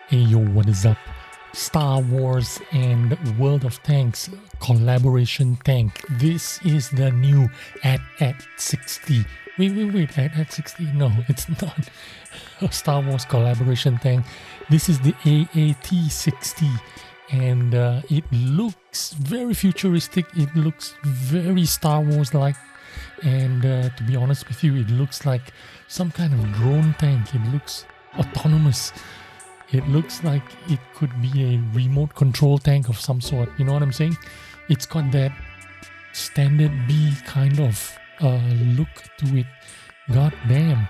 Hey yo, what is up? Star Wars and World of Tanks collaboration tank. This is the new AAT60. Wait, AAT60? No, it's not a Star Wars collaboration tank. This is the AAT60 and it looks very futuristic. It looks very Star Wars-like. And to be honest with you, it looks like some kind of drone tank. It looks autonomous. It looks like it could be a remote control tank of some sort. You know what I'm saying? It's got that standard B kind of look to it. God damn,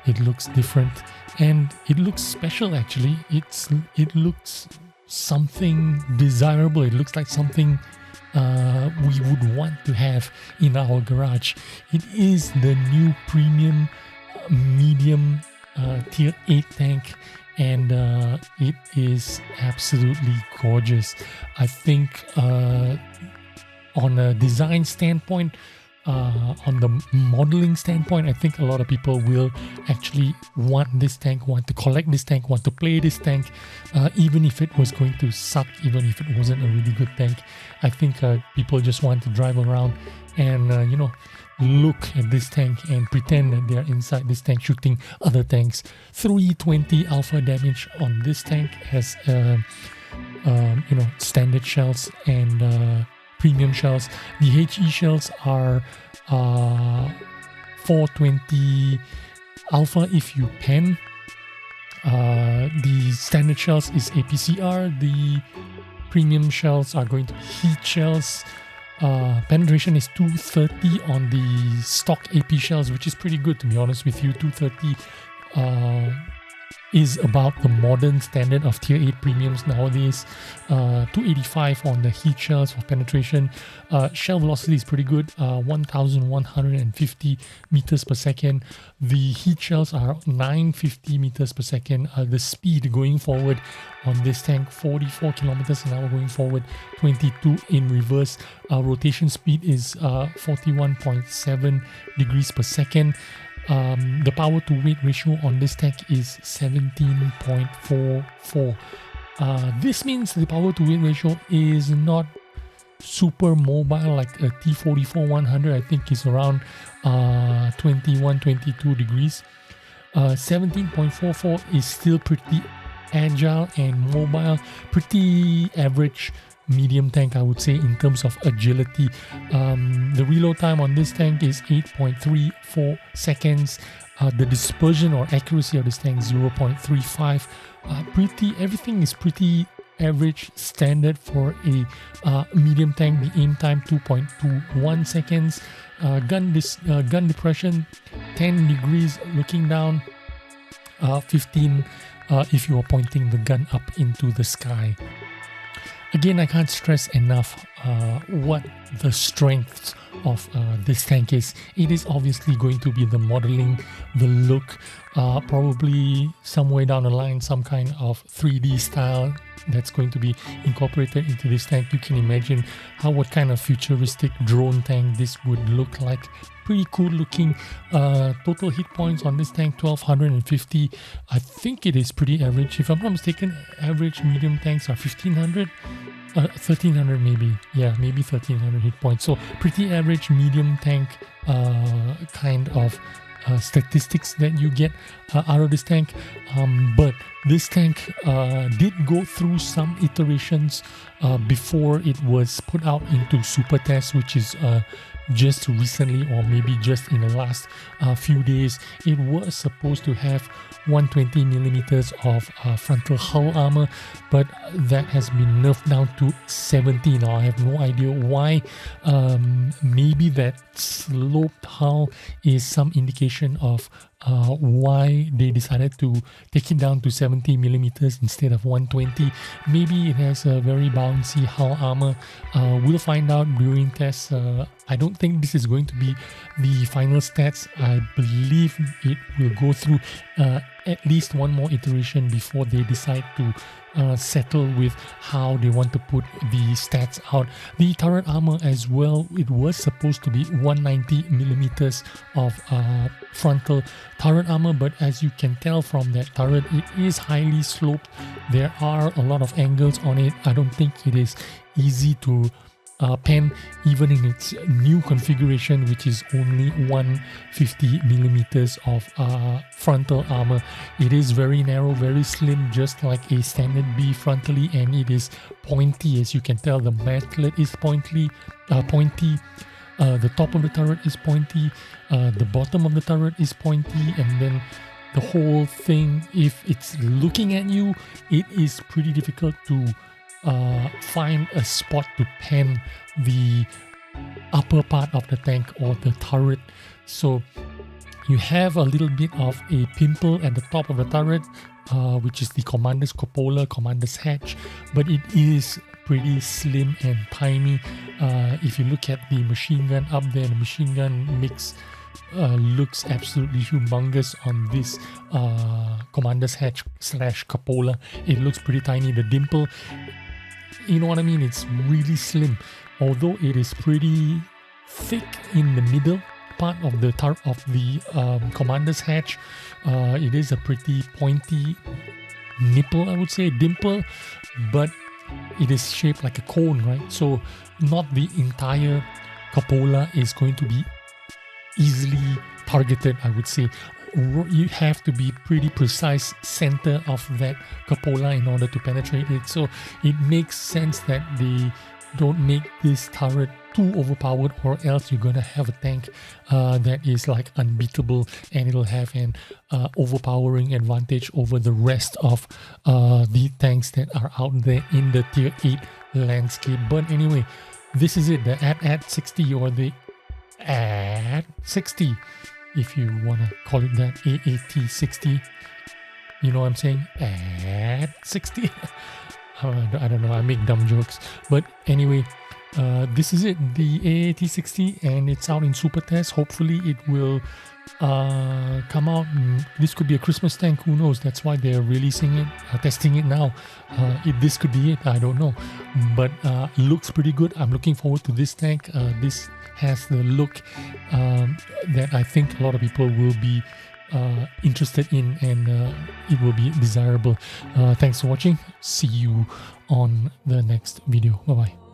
it looks different and it looks special. Actually, it looks something desirable. It looks like something we would want to have in our garage. It is the new premium medium tier 8 tank. And it is absolutely gorgeous. I think on a design standpoint, on the modeling standpoint, I think a lot of people will actually want this tank, want to collect this tank, want to play this tank, even if it was going to suck, even if it wasn't a really good tank. I think people just want to drive around and, look at this tank and pretend that they're inside this tank shooting other tanks. 320 alpha damage on this tank has standard shells and premium shells. The HE shells are 420 alpha if you pen. The standard shells is APCR. The premium shells are going to be heat shells. Penetration is 230 on the stock AP shells, which is pretty good, to be honest with you. 230 is about the modern standard of tier 8 premiums nowadays. 285 on the heat shells for penetration. Shell velocity is pretty good, 1150 meters per second. The heat shells are 950 meters per second. The speed going forward on this tank, 44 kilometers an hour going forward, 22 in reverse. Rotation speed is 41.7 degrees per second. The power to weight ratio on this tank is 17.44. This means the power to weight ratio is not super mobile like a T44-100. I think is around 21-22 degrees. 17.44 is still pretty agile and mobile, pretty average medium tank, I would say, in terms of agility. The reload time on this tank is 8.34 seconds. The dispersion or accuracy of this tank is 0.35. Everything is pretty average standard for a medium tank. The aim time 2.21 seconds. Gun depression 10 degrees looking down, 15 if you are pointing the gun up into the sky. Again, I can't stress enough what the strengths of this tank is. It is obviously going to be the modeling, the look, probably somewhere down the line, some kind of 3D style that's going to be incorporated into this tank. You can imagine what kind of futuristic drone tank this would look like. Pretty cool looking. Total hit points on this tank 1250. I think it is pretty average. If I'm not mistaken, average medium tanks are 1500. 1300 maybe. Yeah, maybe 1300 hit points. So pretty average medium tank kind of statistics that you get out of this tank. But this tank did go through some iterations before it was put out into Supertest, which is just recently, or maybe just in the last few days. It was supposed to have 120 millimeters of frontal hull armor, but that has been nerfed down to 70 now. I have no idea why. Maybe that sloped hull is some indication of why they decided to take it down to 70 millimeters instead of 120. Maybe it has a very bouncy hull armor. We'll find out during tests. I don't think this is going to be the final stats. I believe it will go through at least one more iteration before they decide to settle with how they want to put the stats out. The turret armor as well, it was supposed to be 190 millimeters of frontal turret armor, but as you can tell from that turret, it is highly sloped. There are a lot of angles on it. I don't think it is easy to pen even in its new configuration, which is only 150 millimeters of frontal armor. It is very narrow, very slim, just like a standard B frontally, and it is pointy. As you can tell, the mantlet is pointy. The top of the turret is pointy, the bottom of the turret is pointy, and then the whole thing, if it's looking at you, it is pretty difficult to find a spot to pen the upper part of the tank or the turret. So you have a little bit of a pimple at the top of the turret, which is the commander's cupola, commander's hatch, but it is pretty slim and tiny. If you look at the machine gun up there, the machine gun mix looks absolutely humongous on this commander's hatch / cupola. It looks pretty tiny. The dimple, you know what I mean, it's really slim, although it is pretty thick in the middle part of the commander's hatch. It is a pretty pointy nipple, I would say, dimple, but it is shaped like a cone, right? So not the entire cupola is going to be easily targeted, I would say. You have to be pretty precise center of that cupola in order to penetrate it. So it makes sense that they don't make this turret too overpowered, or else you're gonna have a tank that is like unbeatable, and it'll have an overpowering advantage over the rest of the tanks that are out there in the tier 8 landscape. But anyway, this is it, the AAT60 or the AAT60, if you want to call it that, AAT60, you know what I'm saying, AAT60. I don't know, I make dumb jokes, but anyway, this is it, the AAT60, and it's out in Supertest. Hopefully it will come out. This could be a Christmas tank, who knows? That's why they're releasing it, testing it now. This could be it, I don't know, but looks pretty good. I'm looking forward to this tank. This has the look that I think a lot of people will be interested in, and it will be desirable. Thanks for watching. See you on the next video. Bye bye.